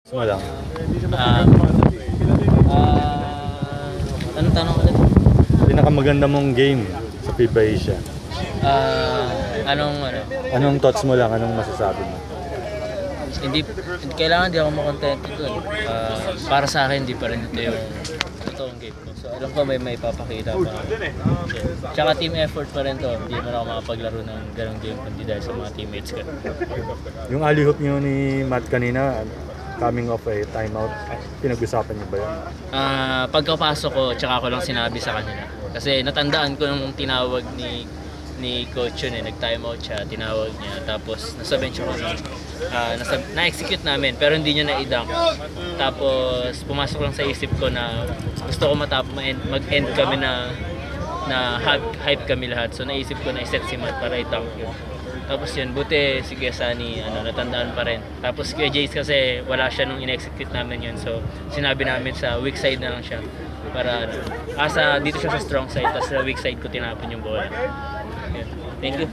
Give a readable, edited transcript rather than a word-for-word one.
Wala. Anong tanong ulit? Pinakamaganda mong game sa FIBA Asia. Anong thoughts mo lang? Anong masasabi mo? Hindi kailangan di ako makontento doon. Para sa akin, hindi pa rin ito yung totoong game ko. So alam ko may ipapakita pa ako. Tsaka team effort pa rin to. Hindi man ako makapaglaro ng ganong game kundi dahil sa mga teammates ko. Yung alley-hoop niyo ni Matt kanina, coming off a timeout, pinag-usapan niyo ba yun? Pagkapasok ko, tsaka ko lang sinabi sa kanila. Kasi natandaan ko nung tinawag ni coach yun nag-timeout siya, tinawag niya, tapos nasa bench ako na-execute namin pero hindi niya na-dunk. Tapos pumasok lang sa isip ko na gusto ko mag-end kami na hype kami lahat. So naisip ko na iset si Matt para i-dunk yun. Tapos yun, buti si Gesani, natandaan pa rin. Tapos kay Jace kasi wala siya nung in-execute namin yun. So sinabi namin sa weak side na lang siya para dito siya sa strong side, tapos sa weak side ko tinapon yung bola. Thank you.